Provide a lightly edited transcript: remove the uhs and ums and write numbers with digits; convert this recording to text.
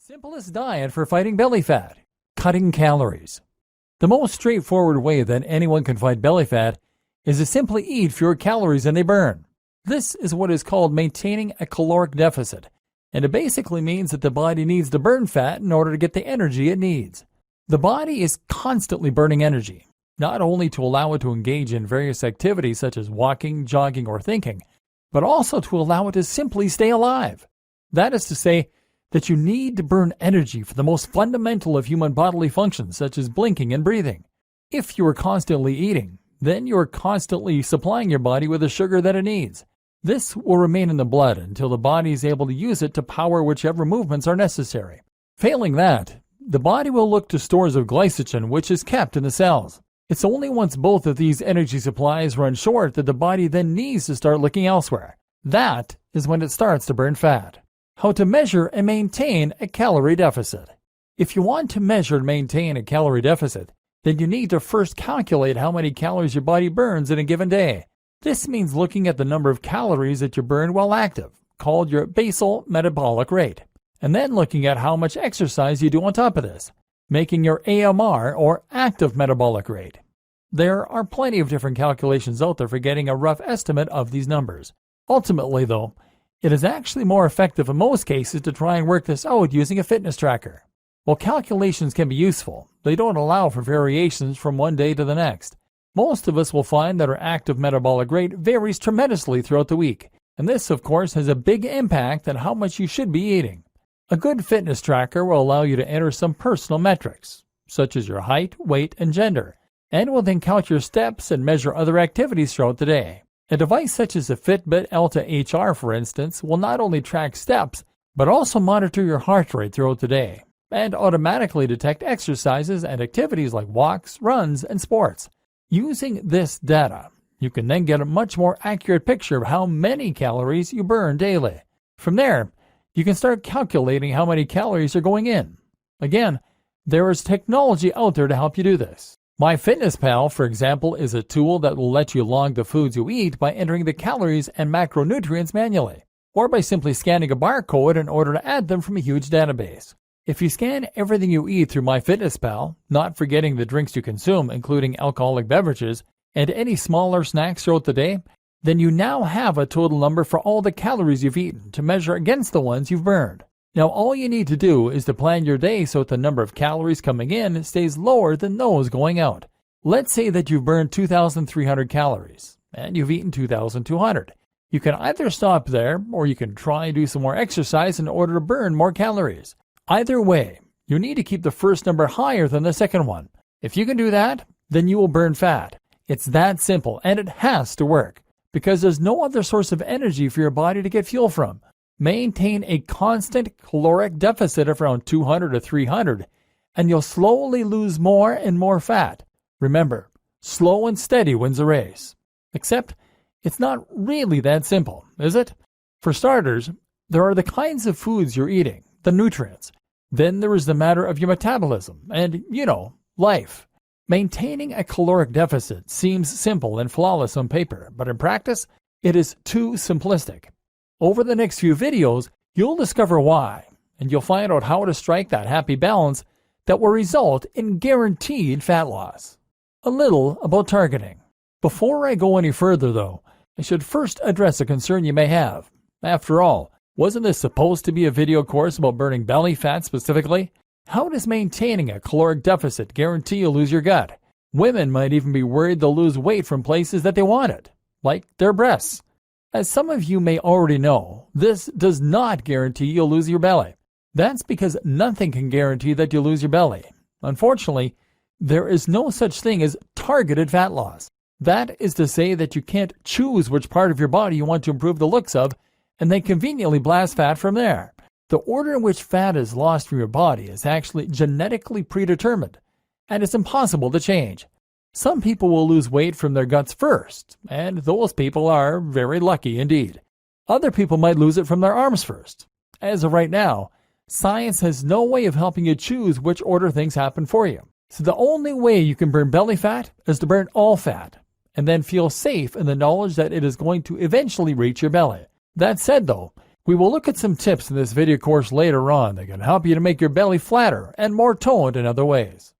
Simplest diet for fighting belly fat, cutting calories. The most straightforward way that anyone can fight belly fat is to simply eat fewer calories than they burn. This is what is called maintaining a caloric deficit, and it basically means that the body needs to burn fat in order to get the energy it needs. The body is constantly burning energy, not only to allow it to engage in various activities such as walking, jogging, or thinking, but also to allow it to simply stay alive. That is to say, that you need to burn energy for the most fundamental of human bodily functions, such as blinking and breathing. If you are constantly eating, then you are constantly supplying your body with the sugar that it needs. This will remain in the blood until the body is able to use it to power whichever movements are necessary. Failing that, the body will look to stores of glycogen which is kept in the cells. It's only once both of these energy supplies run short that the body then needs to start looking elsewhere. That is when it starts to burn fat. How to measure and maintain a calorie deficit. If you want to measure and maintain a calorie deficit, then you need to first calculate how many calories your body burns in a given day. This means looking at the number of calories that you burn while active, called your basal metabolic rate, and then looking at how much exercise you do on top of this, making your AMR or active metabolic rate. There are plenty of different calculations out there for getting a rough estimate of these numbers. Ultimately, though, it is actually more effective in most cases to try and work this out using a fitness tracker. While calculations can be useful, they don't allow for variations from one day to the next. Most of us will find that our active metabolic rate varies tremendously throughout the week, and this, of course, has a big impact on how much you should be eating. A good fitness tracker will allow you to enter some personal metrics, such as your height, weight, and gender, and will then count your steps and measure other activities throughout the day. A device such as the Fitbit Alta HR, for instance, will not only track steps, but also monitor your heart rate throughout the day, and automatically detect exercises and activities like walks, runs, and sports. Using this data, you can then get a much more accurate picture of how many calories you burn daily. From there, you can start calculating how many calories are going in. Again, there is technology out there to help you do this. MyFitnessPal, for example, is a tool that will let you log the foods you eat by entering the calories and macronutrients manually, or by simply scanning a barcode in order to add them from a huge database. If you scan everything you eat through MyFitnessPal, not forgetting the drinks you consume, including alcoholic beverages, and any smaller snacks throughout the day, then you now have a total number for all the calories you've eaten to measure against the ones you've burned. Now, all you need to do is to plan your day so that the number of calories coming in stays lower than those going out. Let's say that you've burned 2,300 calories, and you've eaten 2,200. You can either stop there, or you can try and do some more exercise in order to burn more calories. Either way, you need to keep the first number higher than the second one. If you can do that, then you will burn fat. It's that simple, and it has to work, because there's no other source of energy for your body to get fuel from. Maintain a constant caloric deficit of around 200 to 300, and you'll slowly lose more and more fat. Remember, slow and steady wins the race. Except, it's not really that simple, is it? For starters, there are the kinds of foods you're eating, the nutrients. Then there is the matter of your metabolism and, life. Maintaining a caloric deficit seems simple and flawless on paper, but in practice, it is too simplistic. Over the next few videos, you'll discover why, and you'll find out how to strike that happy balance that will result in guaranteed fat loss. A little about targeting. Before I go any further, though, I should first address a concern you may have. After all, wasn't this supposed to be a video course about burning belly fat specifically? How does maintaining a caloric deficit guarantee you'll lose your gut? Women might even be worried they'll lose weight from places that they wanted, like their breasts. As some of you may already know, this does not guarantee you'll lose your belly. That's because nothing can guarantee that you'll lose your belly. Unfortunately, there is no such thing as targeted fat loss. That is to say that you can't choose which part of your body you want to improve the looks of and then conveniently blast fat from there. The order in which fat is lost from your body is actually genetically predetermined, and it's impossible to change. Some people will lose weight from their guts first, and those people are very lucky indeed. Other people might lose it from their arms first. As of right now, science has no way of helping you choose which order things happen for you. So the only way you can burn belly fat is to burn all fat, and then feel safe in the knowledge that it is going to eventually reach your belly. That said, though, We will look at some tips in this video course later on that can help you to make your belly flatter and more toned in other ways.